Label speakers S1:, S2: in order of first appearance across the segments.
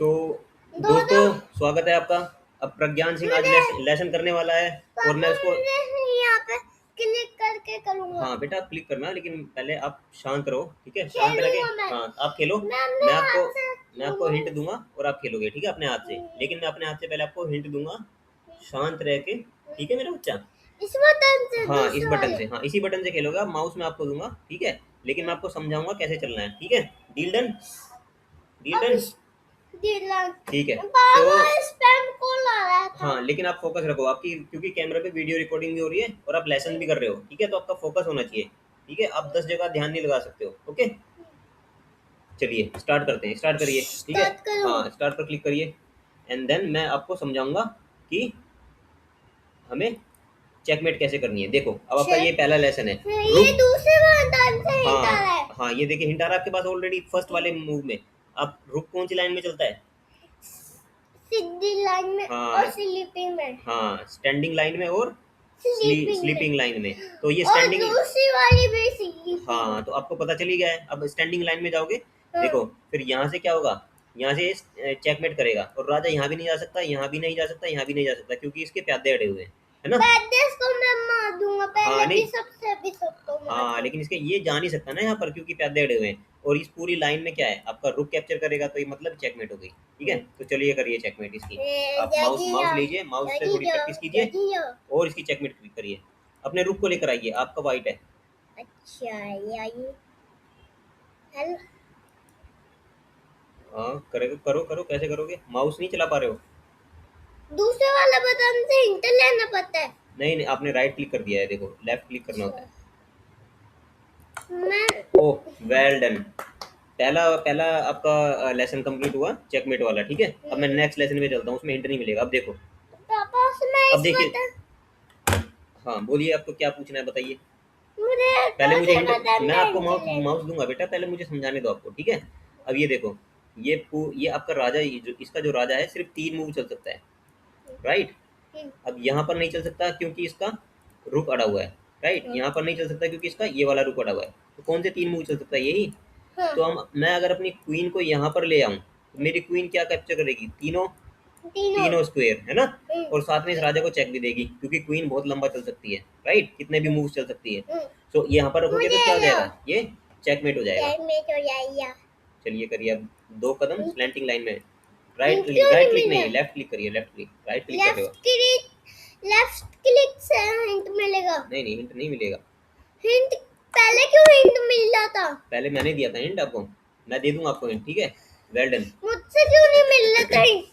S1: सो दोस्तों, स्वागत है आपका। अब प्रज्ञान सिंह आज लेसन करने वाला है और मैं उसको
S2: यहाँ पे क्लिक करके करूंगा।
S1: हाँ बेटा, आप क्लिक करना, लेकिन पहले आप शांत रहो, ठीक है? शांत रह के हाँ आप खेलो। मैं आपको हिंट दूंगा और आप खेलोगे, ठीक है, अपने हाथ से। लेकिन मैं अपने हाथ से पहले आपको हिंट दूंगा, शांत रह के, ठीक है मेरा बच्चा?
S2: इस बटन से
S1: हाँ इस बटन से, हाँ इसी बटन से खेलोगे आप। माउस में आपको दूंगा, ठीक है, लेकिन मैं आपको समझाऊंगा कैसे चलना है, ठीक है? डील डन, डील डन, ठीक है।
S2: स्पैम कॉल आ रहा था।
S1: हाँ लेकिन आप फोकस रखो आपकी, क्योंकि कैमरा पे वीडियो रिकॉर्डिंग भी हो रही है और आप लेसन भी कर रहे हो, ठीक है? तो आपका फोकस होना चाहिए, ठीक है? आप 10 जगह ध्यान नहीं लगा सकते हो, ओके? चलिए स्टार्ट करते हैं, स्टार्ट करिए, ठीक है? हाँ स्टार्ट पर क्लिक करिए एंड देन मैं आपको समझाऊंगा कि हमें चेकमेट कैसे करनी है। देखो अब आपका ये पहला लेसन है।
S2: ये दूसरे बटन से हिंट आ रहा है।
S1: हाँ ये देखिए, हिंट आ रहा है आपके पास ऑलरेडी फर्स्ट वाले मूव में। आप रुक कौन सी लाइन में चलता है?
S2: सीधी लाइन में और स्लीपिंग में।
S1: हाँ स्टैंडिंग लाइन में और स्लीपिंग लाइन में। तो ये
S2: और
S1: स्टैंडिंग
S2: दूसरी वाली भी स्लीपिंग।
S1: हाँ तो आपको पता चल ही गया है। अब स्टैंडिंग लाइन में जाओगे, देखो फिर यहाँ से क्या होगा, यहाँ से चेकमेट करेगा और राजा यहाँ भी नहीं जा सकता, यहाँ भी नहीं जा सकता, यहाँ भी नहीं जा सकता, क्योंकि इसके प्यादे अड़े हुए हैं, है ना?
S2: पैदेस को मैं मार दूंगा पहले।
S1: हाँ नहीं,
S2: भी सबको मार
S1: हाँ लेकिन इसके ये जा नहीं सकता ना यहाँ पर, क्योंकि प्यादे अड़े हुए हैं। और इस पूरी लाइन में क्या है, आपका रुक कैप्चर करेगा, तो ये मतलब चेकमेट हो गई, ठीक है? तो चलिए करिए चेकमेट इसकी। आप माउस लीजिए, माउस से थोड़ी प्रैक्टिस कीजिए और इसकी चेकमेट करिए। अपने रुक को लेकर आइए, आपका वाइट है।
S2: अच्छा ये हेलो
S1: हाँ करो करो करो, कैसे करोगे? माउस नहीं चला पा रहे हो?
S2: दूसरे वाला बटन से हिंट लेना पड़ता है।
S1: नहीं नहीं, आपने राइट क्लिक कर दिया है, देखो लेफ्ट क्लिक करना होता है।
S2: मैं
S1: ओह वेल डन, पहला पहला आपका लेसन कंप्लीट हुआ चेकमेट वाला, ठीक है? अब मैं नेक्स्ट लेसन में चलता हूँ, उसमें हिंट नहीं मिलेगा। अब देखो,
S2: पापा से मैं
S1: अब
S2: इस
S1: देखिए,
S2: बटन
S1: हाँ बोलिए, आपको क्या पूछना है बताइए।
S2: मुझे
S1: पहले मुझे हिंट,
S2: बटन
S1: मैं
S2: पे
S1: आपको
S2: हिंट लेना।
S1: माउस दूंगा बेटा, पहले मुझे समझाने दो आपको, ठीक है? अब ये देखो, ये आपका राजा, इसका जो राजा है सिर्फ 3 मूव चल सकता है, राइट? अब यहाँ पर नहीं चल सकता क्योंकि इसका रुक अड़ा हुआ है, राइट? यहाँ पर नहीं चल सकता क्योंकि इसका ये वाला रुक अड़ा हुआ है। तो कौन से 3 मूव चल सकता है? यही। तो मैं अगर अपनी क्वीन को यहाँ पर ले आऊँ, तो मेरी क्वीन क्या कैप्चर करेगी? तीनों स्क्वायर, है ना? और साथ में इस राजा को चेक भी देगी, क्योंकि क्वीन बहुत लंबा चल सकती है, राइट? कितने भी मूव चल सकती है। तो यहाँ पर रखोगे तो क्या हो जाएगा? ये चेकमेट हो जाएगा। चलिए करिए अब 2 कदम स्लैंटिंग लाइन में। राइट क्लिक नहीं, लेफ्ट क्लिक करिए, लेफ्ट क्लिक, राइट क्लिक कर रहे हो।
S2: लेफ्ट क्लिक से हिंट मिलेगा।
S1: नहीं नहीं, हिंट नहीं मिलेगा।
S2: हिंट पहले क्यों हिंट मिल जाता?
S1: पहले मैंने दिया था हिंट आपको, मैं दे दूंगा आपको हिंट, ठीक है? Well done.
S2: मुझसे क्यों नहीं मिल रहा था हिंट?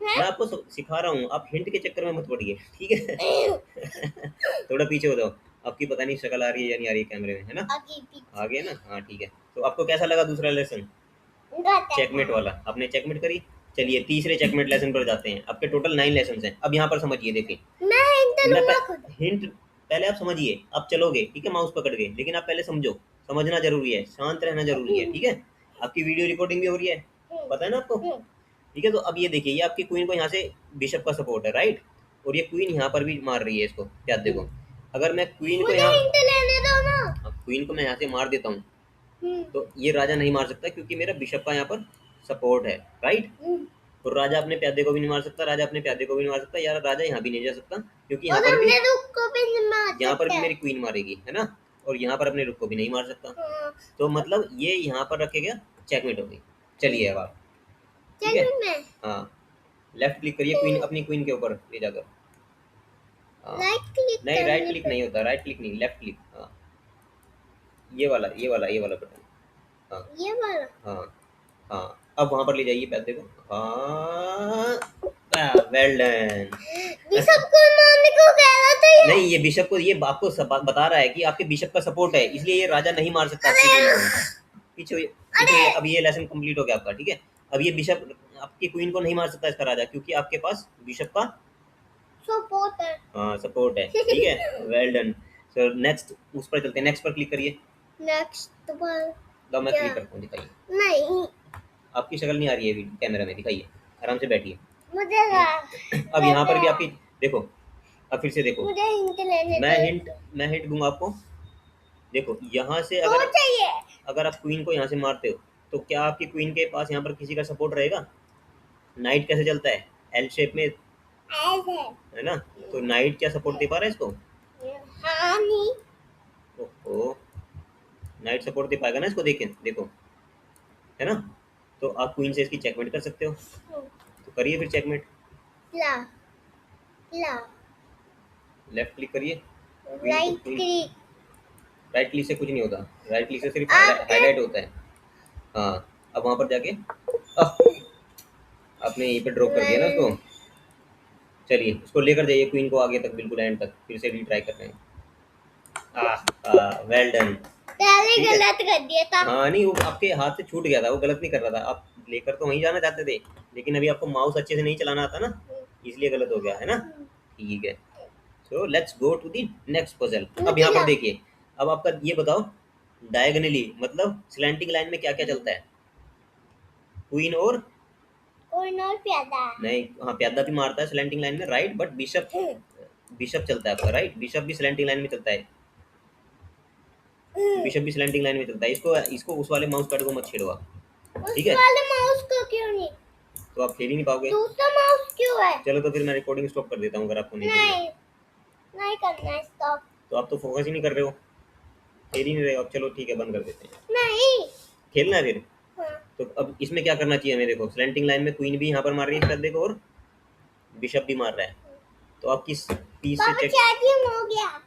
S1: मैं आपको सिखा रहा हूँ, आप हिंट के चक्कर में मत पड़िए, ठीक है? थोड़ा पीछे हो जाओ, आपकी पता नहीं शक्ल आ रही है या नहीं आ रही है कैमरे में, है ना? आगे है ना? हाँ ठीक है। तो आपको कैसा लगा दूसरा लेसन, चेकमेट वाला? आपने चेकमेट करी। चलिए तीसरे चेकमेट लेसन पर जाते हैं। आपके टोटल 9 लेसन हैं। अब यहाँ पर समझिए, देखिए हिंट पहले आप समझिए, आप चलोगे, ठीक है, माउस पकड़ के, लेकिन आप पहले समझो, समझना जरूरी है, शांत रहना जरूरी है, ठीक है? आपकी वीडियो रिकॉर्डिंग भी हो रही है, पता है ना आपको? ठीक है, तो अब ये देखिए, ये आपकी क्वीन को यहाँ से बिशप का सपोर्ट है, राइट? और ये क्वीन यहाँ पर भी मार रही है इसको, क्या देखो, अगर मैं क्वीन को यहाँ, क्वीन को मैं यहाँ से मार देता हूँ, तो ये राजा नहीं मार सकता, क्योंकि मेरा बिशप का यहाँ पर सपोर्ट है, राइट? और राजा अपने प्यादे को भी नहीं मार सकता, राजा अपने प्यादे को भी नहीं मार सकता, यार राजा यहाँ भी नहीं जा सकता, क्योंकि यहाँ पर भी, यहाँ पर भी मेरी क्वीन मारेगी, है ना? और यहाँ पर अपने रुक को भी नहीं मार सकता। तो मतलब ये यहाँ पर रखेगा, चेकमेट होगी। चलिए अब आप, ठीक है? हाँ लेफ्ट क्लिक करिए, क्वीन, अपनी क्वीन के ऊपर ले जाकर। नहीं राइट क्लिक नहीं होता, राइट क्लिक नहीं, लेफ्ट क्लिक। हाँ ये वाला बटन। हाँ
S2: ये वाला।
S1: हाँ हाँ, अब वहाँ पर ले जाइए पैदे को। हाँ वेल डन।
S2: बिशप को मारने को कह रहा था ये।
S1: नहीं, ये बिशप को, ये आपको बता रहा है कि आपके बिशप का सपोर्ट है, इसलिए ये राजा नहीं मार सकता आपकी क्वीन को। पीछे अब ये लेसन कंप्लीट हो गया आपका, ठीक है? अब ये बिशप आपकी क्वीन को नहीं मार सकता इसका राजा, क्योंकि आपके पास बिशप का
S2: सपोर्ट है।
S1: हाँ सपोर्ट है, ठीक है? Well done. सो नेक्स्ट उस पर चलते हैं, नेक्स्ट पर क्लिक करिए।
S2: नेक्स्ट पर
S1: तो मैं क्लिक करता हूँ, दिखाइए।
S2: नहीं,
S1: आपकी शक्ल नहीं आ रही है कैमरा में, दिखाइए, आराम से बैठिए।
S2: मुझे
S1: अब यहाँ पर भी आपकी, देखो, अब फिर से देखो,
S2: मुझे हिंट लेने
S1: मैं हिंट दूंगा आपको। देखो यहाँ से अगर आप क्वीन को यहाँ से मारते हो, तो क्या आपकी क्वीन के पास यहाँ पर किसी का सपोर्ट रहेगा? नाइट कैसे चलता है? एल शेप में,
S2: ऐसे
S1: है ना? तो नाइट क्या सपोर्ट दे पा रहा है इसको?
S2: हाँ नहीं
S1: ओहो, नाइट सपोर्ट दे पाएगा ना इसको? देखें, देखो, है ना? तो आप क्वीन से इसकी चेकमेट कर सकते हो, तो करिए फिर चेकमेट।
S2: ला ला
S1: लेफ्ट क्लिक करिए,
S2: राइट क्लिक
S1: राइट क्लिक से कुछ नहीं होता, राइट क्लिक से सिर्फ
S2: आपके
S1: हाईलाइट होता है। हाँ, अब वहाँ पर जाके आपने यहीं पे ड्रॉप कर दिया ना उसको। चलिए उसको लेकर जाइए क्वीन को आगे तक, बिल्कुल एंड तक, फिर से रीट्राई कर रहे हैं। Well done.
S2: पहले
S1: ठीक है,
S2: गलत कर दिया था।
S1: हाँ नहीं, वो आपके हाथ से छूट गया था, वो गलत नहीं कर रहा था, आप लेकर तो वहीं जाना चाहते थे, लेकिन अभी आपको माउस अच्छे से नहीं चलाना आता ना, इसलिए गलत हो गया है ना। ठीक है, so let's go to the next puzzle. अब यहाँ पर देखिए, अब आपका ये बताओ, डायगोनली मतलब स्लैंटिंग लाइन में क्या क्या चलता है? क्वीन और
S2: और प्यादा
S1: नहीं, हाँ प्यादा भी मारता है स्लैंटिंग लाइन में, राइट, बट बिशप, बिशप चलता है आपका, राइट, बिशप भी स्लैंटिंग लाइन में चलता है, बिशप भी स्लैंटिंग लाइन में चलता है। इसको इसको उस वाले माउस पैड को मत छेड़ो आप, ठीक है?
S2: उस वाले माउस को क्यों नहीं?
S1: तो आप खेल ही नहीं पाओगे।
S2: दूसरा माउस क्यों है?
S1: चलो तो फिर मैं रिकॉर्डिंग स्टॉप कर देता हूँ अगर आपको नहीं खेलना।
S2: नहीं नहीं करना है स्टॉप।
S1: तो आप तो फोकस ही नहीं कर रहे हो, खेल ही नहीं रहे हो। अब चलो ठीक है, बंद कर देते हैं।
S2: नहीं
S1: खेलना है फिर?
S2: हाँ।
S1: तो अब इसमें क्या करना चाहिए हमें? देखो स्लैंटिंग लाइन में क्वीन भी यहाँ पर मार रही है इस देखो, और बिशप भी मार रहा है, तो आप किस पीस से चेक
S2: चार्जिंग हो गया।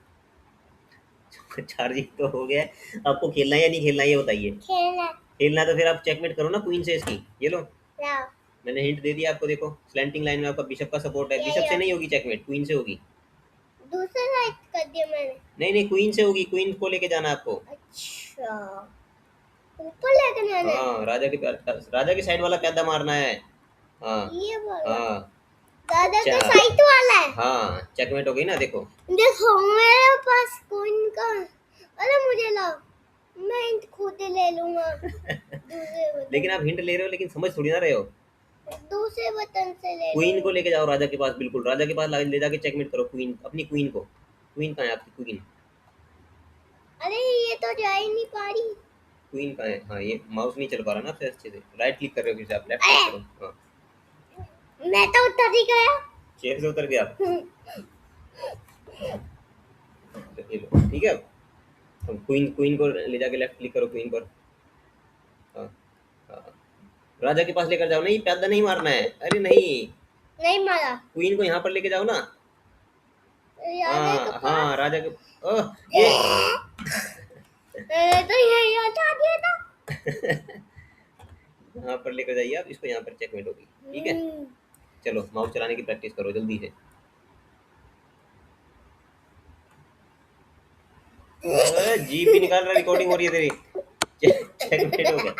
S1: चार्जिंग तो हो गया है, आपको खेलना है या नहीं खेलना है ये बताइए।
S2: खेलना
S1: खेलना है तो फिर आप चेकमेट करो ना क्वीन से इसकी। ये लो,
S2: लाओ।
S1: मैंने हिंट दे दिया आपको, देखो स्लैंटिंग लाइन में आपका बिशप का सपोर्ट है, बिशप से नहीं होगी चेकमेट, क्वीन से होगी।
S2: दूसरा साइड कर दिया मैंने।
S1: नहीं नहीं, क्वीन से होगी, क्वीन को लेके जाना आपको।
S2: अच्छा ऊपर लेके जाना है।
S1: हाँ, राजा की साइड वाला प्यादा मारना है। हाँ
S2: ये वाला
S1: हाँ
S2: दादा का
S1: अच्छा,
S2: साइड वाला है।
S1: हाँ चेकमेट हो गई ना, देखो।
S2: देखो मेरे पास कौन का, अरे मुझे लाओ, मैं खुद ले लूंगा।
S1: लेकिन आप हिंट ले रहे हो लेकिन समझ थोड़ी ना रहे हो।
S2: दूसरे बटन से ले
S1: क्वीन को लेके जाओ राजा के पास, बिल्कुल राजा के पास ले जाके चेकमेट करो क्वीन, अपनी क्वीन को। क्वीन कहाँ है आपकी क्वीन?
S2: अरे ये तो जा ही नहीं पा रही।
S1: क्वीन कहाँ है? हाँ, ये माउस नहीं चल पा रहा ना आपसे अच्छे से, राइट क्लिक कर रहे हो, फिर से आप लेफ्ट क्लिक करो। हाँ,
S2: मैं तो उतर ही गया।
S1: चेयर से उतर गया आप। तो ये लो, ठीक है। अब क्वीन क्वीन को ले जाके लेफ्ट क्लिक करो क्वीन पर। हाँ हाँ, राजा के पास लेकर जाओ, नहीं प्यादा नहीं मारना है, अरे नहीं,
S2: नहीं मारा।
S1: क्वीन को यहाँ पर लेके जाओ ना।
S2: राजा के
S1: हाँ
S2: पास
S1: हाँ, राजा के ये
S2: मैंने तो यही हटा दिया था।
S1: यहाँ पर लेकर जाइए आप इसको, यहाँ पर चेकमेट होगी, ठीक है। चलो माउस चलाने की प्रैक्टिस करो जल्दी से। जीप भी निकाल रहा, रिकॉर्डिंग हो रही है तेरी। चेकमेट हो गया,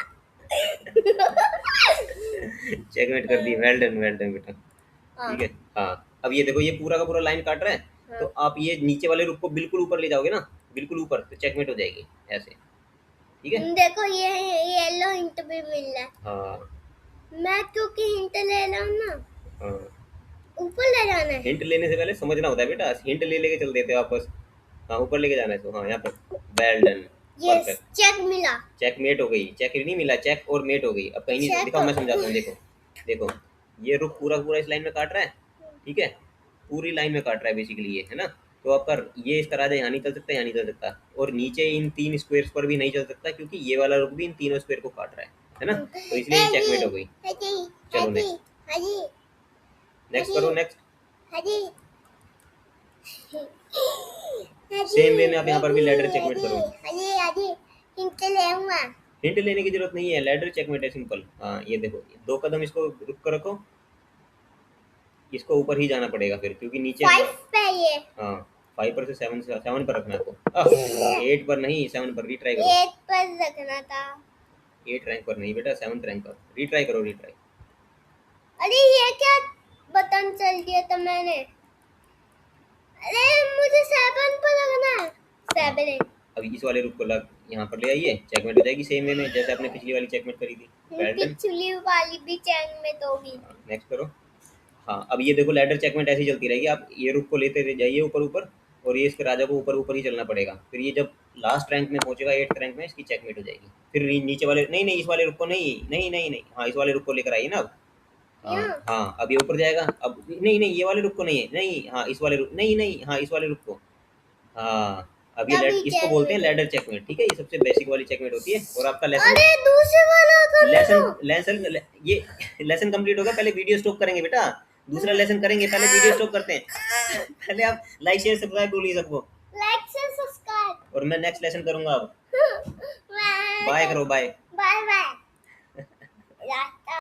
S1: चेकमेट कर दी, वेल डन बेटा, ठीक है। हाँ, अब ये देखो, ये पूरा का पूरा लाइन काट रहा है, तो आप ये नीचे वाले रुख को बिल्कुल ऊपर ले जाओगे ना, बिल्कुल ऊपर, तो चेकमेट हो जाएगी ऐसे, ठीक है।
S2: देखो ये येलो हिंट भी मिल रहा है।
S1: हाँ
S2: मैं क्योंकि हिंट ले रहा हूँ ना,
S1: हाँ,
S2: ऊपर ले जाना है।
S1: हिंट लेने से पहले समझना होता है बेटा, हिंट ले लेके चल देते हो वापस। हाँ, ऊपर लेके जाना है, तो हाँ यहाँ पर well done,
S2: yes
S1: perfect.
S2: Check मिला।
S1: चेकमेट हो गई, चेक नहीं मिला, चेक और मेट हो गई। अब कहीं नहीं
S2: Check
S1: दिखाओ, मैं
S2: और-
S1: समझाता हूँ, देखो देखो, ये रुख पूरा पूरा इस लाइन में काट रहा है, ठीक है, पूरी लाइन में काट रहा है बेसिकली ये, है ना। तो आपका ये इसका राजा यहाँ नहीं चल सकता, यहाँ नहीं चल सकता, और नीचे इन 3 स्क्वायर्स पर भी नहीं चल सकता, क्योंकि ये वाला रुख भी इन तीनों स्क्वायर को काट रहा है ना, तो इसलिए ये चेकमेट हो गई। चलो नेक्स्ट, नेक्स्ट करो, नेक्स्ट। सेम वे में आप यहाँ पर भी लैडर चेकमेट करो।
S2: हिंट ले आऊंगा।
S1: हिंट लेने की जरूरत नहीं है, लैडर चेकमेट है, सिंपल। हाँ ये देखो, 2 कदम इसको रुक कर रखो, इसको ऊपर ही जाना पड़ेगा फिर, क्योंकि नीचे
S2: 5 पे ये।
S1: हाँ 5 पर से 7 पर रखना है आपको। 8 पर नहीं, 7 पर रीट्राई करो।
S2: 8 पर रखना था।
S1: 8 रैंक पर नहीं बेटा, 7 रैंक पर रीट्राई करो, रीट्राई।
S2: अरे ये क्या बटन चल दिया था मैंने? अरे मुझे 7 पर रखना है। 7
S1: अब इस वाले रुक को लग यहाँ पर ले आइए, चेकमेट हो जाएगी सेम वे में जैसे आपने पिछली वाली चेकमेट करी थी।
S2: पिछली वाली भी चैन में तो होगी।
S1: नेक्स्ट करो। हाँ, अब ये देखो लैडर चेकमेट ऐसी चलती रहेगी, आप ये रुक को लेते जाइए ऊपर ऊपर, और ये इसके राजा को ऊपर ऊपर ही चलना पड़ेगा, फिर ये जब लास्ट रैंक में पहुंचेगा 8th रैंक में, इसकी चेकमेट हो जाएगी। फिर नीचे वाले, नहीं नहीं, इस वाले रुक को नहीं, नहीं नहीं नहीं, हाँ इस वाले रुक को लेकर आइए ना अब। हाँ हाँ, अब ये ऊपर जाएगा। अब नहीं नहीं, ये वाले रुक को नहीं है, नहीं हाँ इस वाले रुक, नहीं नहीं हाँ इस वाले रुक को। हाँ अब ये इसको बोलते हैं लैडर चेकमेट, ठीक है, ये सबसे बेसिक वाली चेकमेट होती है। और आपका लेसन,
S2: अरे दूसरे वाला कर
S1: लेसन ये लेसन कंप्लीट होगा, पहले वीडियो स्टॉप करेंगे बेटा, दूसरा लेसन करेंगे, पहले वीडियो स्टॉप करते हैं। पहले आप लाइक शेयर सब्सक्राइब बोलिए सबको,
S2: लाइक शेयर सब्सक्राइब,
S1: और मैं नेक्स्ट लेसन करूंगा अब। बाय करो, बाय।